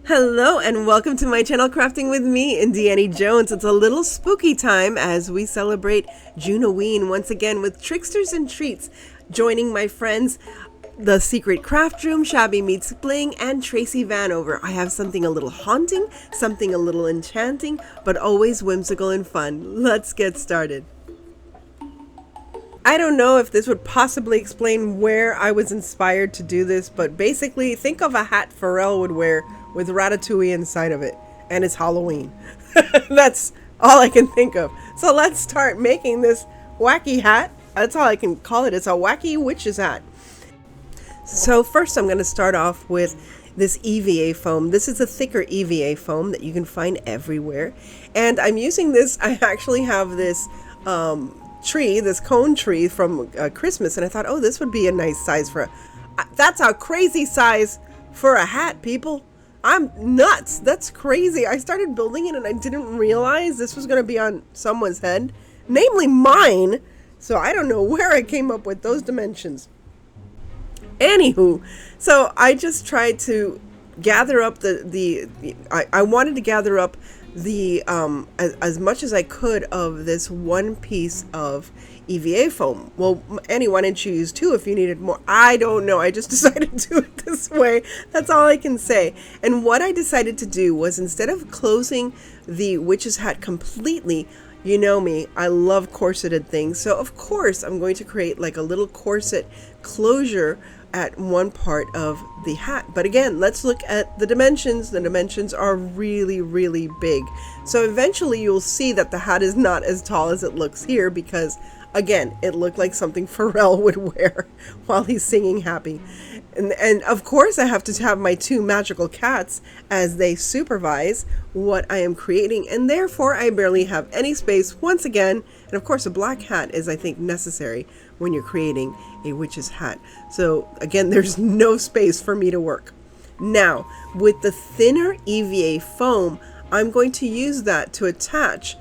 Hello and welcome to my channel Crafting with me, Indiana Jones. It's a little spooky time as we celebrate Junoween once again with tricksters and treats, joining my friends The Secret Craft Room, Shabby Meets Bling, and Tracy Vanover. I have something a little haunting, something a little enchanting, but always whimsical and fun. Let's get started. I don't know if this would possibly explain where I was inspired to do this, but basically think of a hat Pharrell would wear with Ratatouille inside of it, and it's Halloween. That's all I can think of. So let's start making this wacky hat. That's all I can call it. It's a wacky witch's hat. So first I'm going to start off with this EVA foam. This is a thicker EVA foam that you can find everywhere. And I'm using this, I actually have this tree, this cone tree from Christmas, and I thought, oh, this would be a nice size for that's a crazy size for a hat, people. I'm nuts. That's crazy. I started building it and I didn't realize this was going to be on someone's head, namely mine. So I don't know where I came up with those dimensions. Anywho, so I just tried to gather up I wanted to gather up the as much as I could of this one piece of EVA foam. Well, Annie, why didn't you use two if you needed more? I don't know. I just decided to do it this way. That's all I can say. And what I decided to do was, instead of closing the witch's hat completely, you know me, I love corseted things. So of course I'm going to create like a little corset closure at one part of the hat. But again, let's look at the dimensions. The dimensions are really, really big. So eventually you'll see that the hat is not as tall as it looks here because, again, it looked like something Pharrell would wear while he's singing happy. And of course I have to have my two magical cats as they supervise what I am creating, and therefore I barely have any space once again. And of course a black hat is, I think, necessary when you're creating a witch's hat. So again, there's no space for me to work. Now, with the thinner EVA foam, I'm going to use that to attach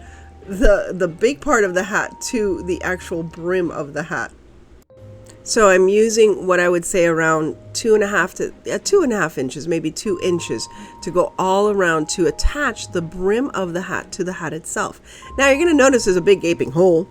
the big part of the hat to the actual brim of the hat. So I'm using what I would say around 2.5 inches, maybe 2 inches, to go all around to attach the brim of the hat to the hat itself. Now you're going to notice there's a big gaping hole.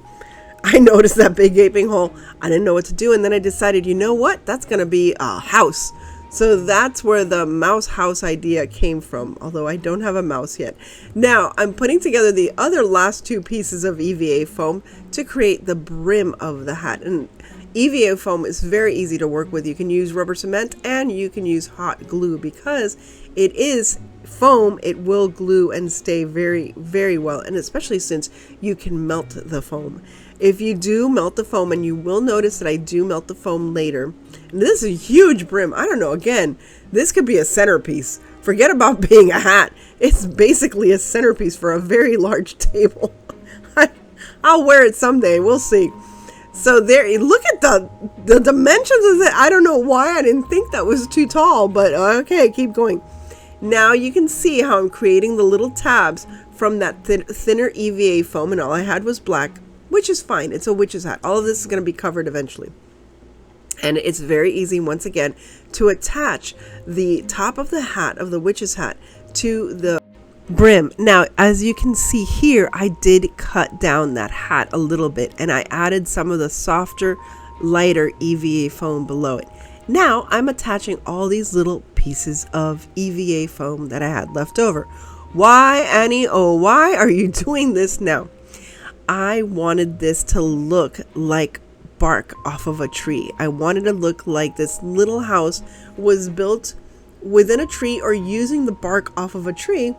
I noticed that big gaping hole. I didn't know what to do, and then I decided, you know what? That's going to be a house. So that's where the mouse house idea came from, although I don't have a mouse yet. Now I'm putting together the other last two pieces of EVA foam to create the brim of the hat. And EVA foam is very easy to work with. You can use rubber cement and you can use hot glue because it is foam. It will glue and stay very, very well, and especially since you can melt the foam. If you do melt the foam, and you will notice that I do melt the foam later, and this is a huge brim. I don't know, again, this could be a centerpiece. Forget about being a hat. It's basically a centerpiece for a very large table. I'll wear it someday. We'll see. So there, look at the dimensions of it. I don't know why I didn't think that was too tall, but okay, keep going. Now you can see how I'm creating the little tabs from that thinner EVA foam, and all I had was black, which is fine. It's a witch's hat. All of this is going to be covered eventually. And it's very easy, once again, to attach the top of the hat, of the witch's hat, to the brim. Now, as you can see here, I did cut down that hat a little bit, and I added some of the softer, lighter EVA foam below it. Now I'm attaching all these little pieces of EVA foam that I had left over. Why, Annie? Oh, why are you doing this now? I wanted this to look like bark off of a tree. I wanted to look like this little house was built within a tree or using the bark off of a tree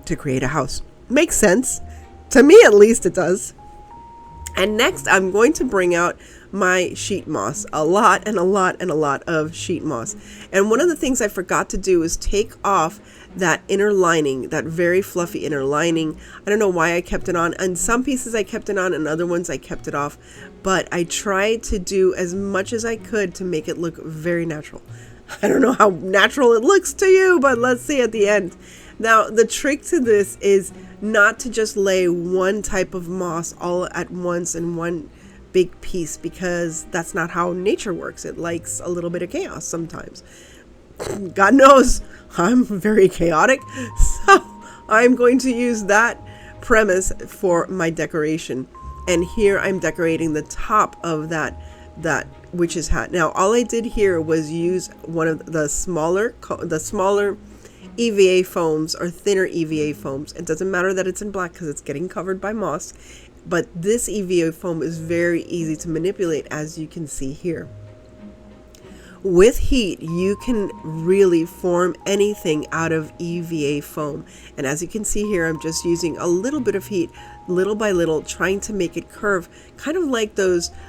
to create a house. Makes sense. To me, at least, it does. And next, I'm going to bring out my sheet moss. A lot of sheet moss. And one of the things I forgot to do is take off that inner lining, that very fluffy inner lining. I don't know why I kept it on. And some pieces I kept it on, and other ones I kept it off. But I tried to do as much as I could to make it look very natural. I don't know how natural it looks to you, but let's see at the end. Now, the trick to this is not to just lay one type of moss all at once in one big piece, because that's not how nature works. It likes a little bit of chaos sometimes. God knows I'm very chaotic. So I'm going to use that premise for my decoration. And here I'm decorating the top of that witch's hat. Now all I did here was use one of the smaller EVA foams or thinner EVA foams. It doesn't matter that it's in black because it's getting covered by moss, but this EVA foam is very easy to manipulate, as you can see here. With heat, you can really form anything out of EVA foam. And as you can see here, I'm just using a little bit of heat, little by little, trying to make it curve, kind of like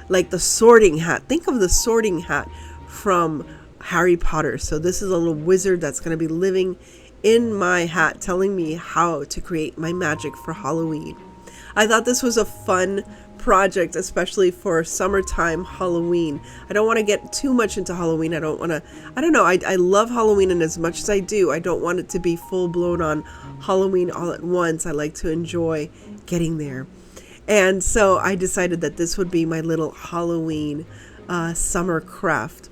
like the sorting hat. Think of the sorting hat from Harry Potter. So this is a little wizard that's going to be living in my hat, telling me how to create my magic for Halloween. I thought this was a fun project, especially for summertime Halloween. I don't want to get too much into Halloween. I don't know. I love Halloween, and as much as I do, I don't want it to be full blown on Halloween all at once. I like to enjoy getting there. And so I decided that this would be my little Halloween summer craft.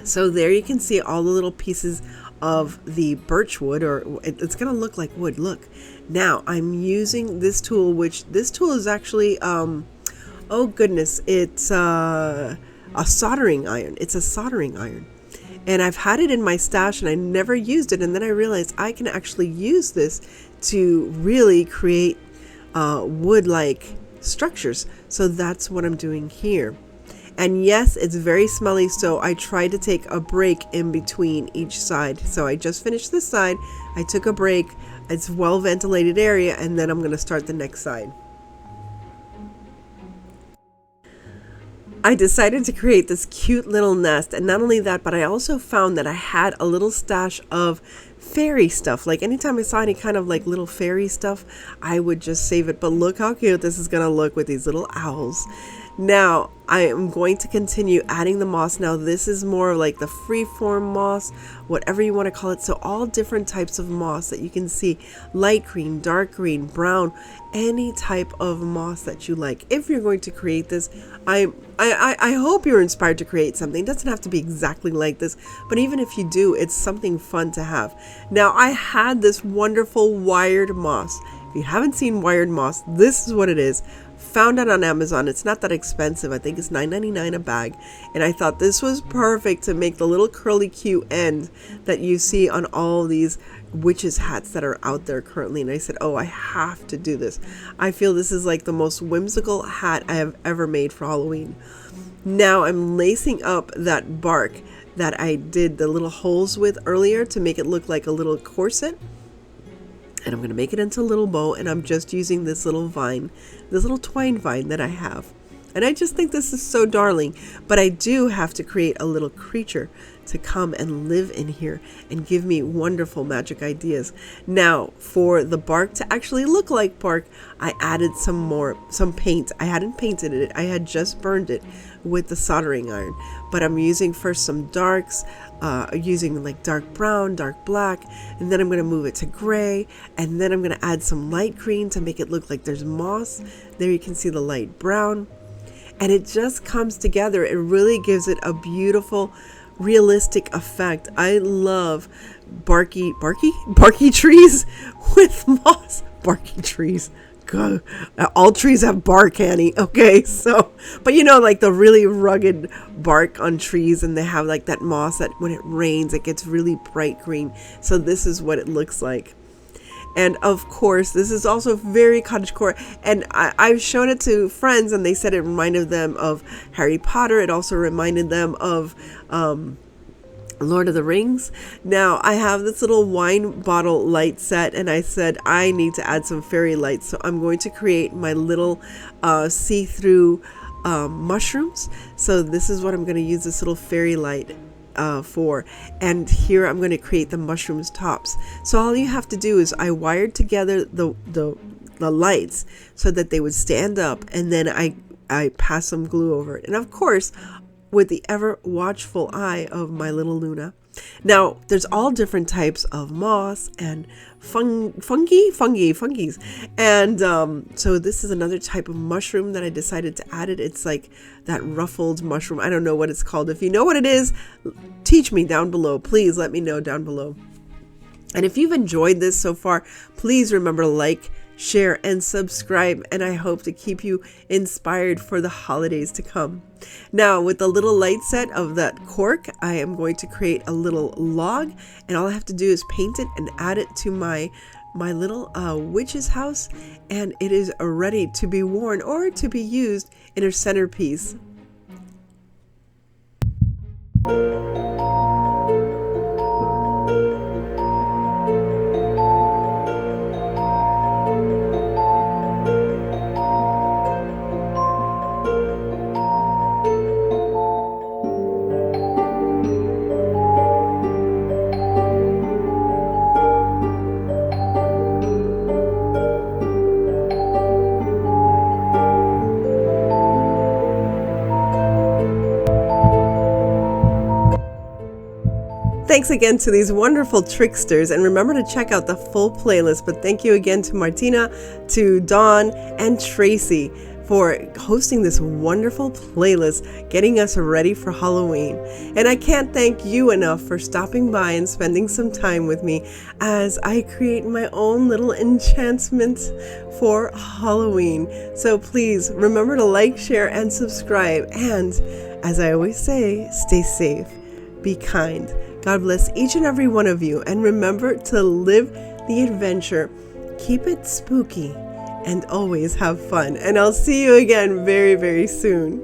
So there you can see all the little pieces of the birch wood, or it's going to look like wood. Look. Now I'm using this tool, which this tool is actually, oh goodness, it's a soldering iron. It's a soldering iron. And I've had it in my stash and I never used it. And then I realized I can actually use this to really create wood-like structures. So that's what I'm doing here. And yes, it's very smelly, so I tried to take a break in between each side. So I just finished this side, I took a break, it's well ventilated area, and then I'm going to start the next side. I decided to create this cute little nest, and not only that, but I also found that I had a little stash of fairy stuff. Like anytime I saw any kind of like little fairy stuff, I would just save it. But look how cute this is going to look with these little owls. Now I am going to continue adding the moss. Now this is more like the freeform moss, whatever you want to call it. So all different types of moss that you can see, light green, dark green, brown, any type of moss that you like. If you're going to create this, I hope you're inspired to create something. It doesn't have to be exactly like this, but even if you do, it's something fun to have. Now I had this wonderful wired moss. If you haven't seen wired moss, this is what it is. Found it on Amazon. It's not that expensive. I think it's $9.99 a bag. And I thought this was perfect to make the little curly cute end that you see on all these witches hats that are out there currently. And I said, oh, I have to do this. I feel this is like the most whimsical hat I have ever made for Halloween. Now I'm lacing up that bark that I did the little holes with earlier to make it look like a little corset. And I'm going to make it into a little bow, and I'm just using this little vine, this little twine vine that I have. And I just think this is so darling, but I do have to create a little creature to come and live in here and give me wonderful magic ideas. Now, for the bark to actually look like bark, I added some paint. I hadn't painted it. I had just burned it with the soldering iron, but I'm using first some darks, using like dark brown, dark black, and then I'm going to move it to gray, and then I'm going to add some light green to make it look like there's moss. There you can see the light brown, and it just comes together. It really gives it a beautiful, realistic effect. I love barky trees with moss. Barky trees. God, all trees have bark, Annie. Okay, so, but you know, like the really rugged bark on trees, and they have like that moss that when it rains, it gets really bright green. So this is what it looks like. And of course, this is also very cottagecore. And I've shown it to friends, and they said it reminded them of Harry Potter. It also reminded them of Lord of the Rings. Now I have this little wine bottle light set, and I said I need to add some fairy lights. So I'm going to create my little see-through mushrooms. So this is what I'm going to use this little fairy light for. And here I'm going to create the mushrooms tops. So all you have to do is I wired together the lights so that they would stand up, and then I pass some glue over it. And of course, with the ever watchful eye of my little Luna, Now, there's all different types of moss and fungies. And so this is another type of mushroom that I decided to add it. It's like that ruffled mushroom. I don't know what it's called. If you know what it is, teach me down below. Please let me know down below. And if you've enjoyed this so far, please remember to like, share, and subscribe, and I hope to keep you inspired for the holidays to come. Now, with the little light set of that cork, I am going to create a little log, and all I have to do is paint it and add it to my little witch's house, and it is ready to be worn or to be used in her centerpiece. Thanks again to these wonderful tricksters, and remember to check out the full playlist. But thank you again to Martina, to Dawn, and Tracy for hosting this wonderful playlist, getting us ready for Halloween. And I can't thank you enough for stopping by and spending some time with me as I create my own little enchantments for Halloween. So please remember to like, share, and subscribe. And as I always say, stay safe, be kind. God bless each and every one of you, and remember to live the adventure, keep it spooky, and always have fun. And I'll see you again very, very soon.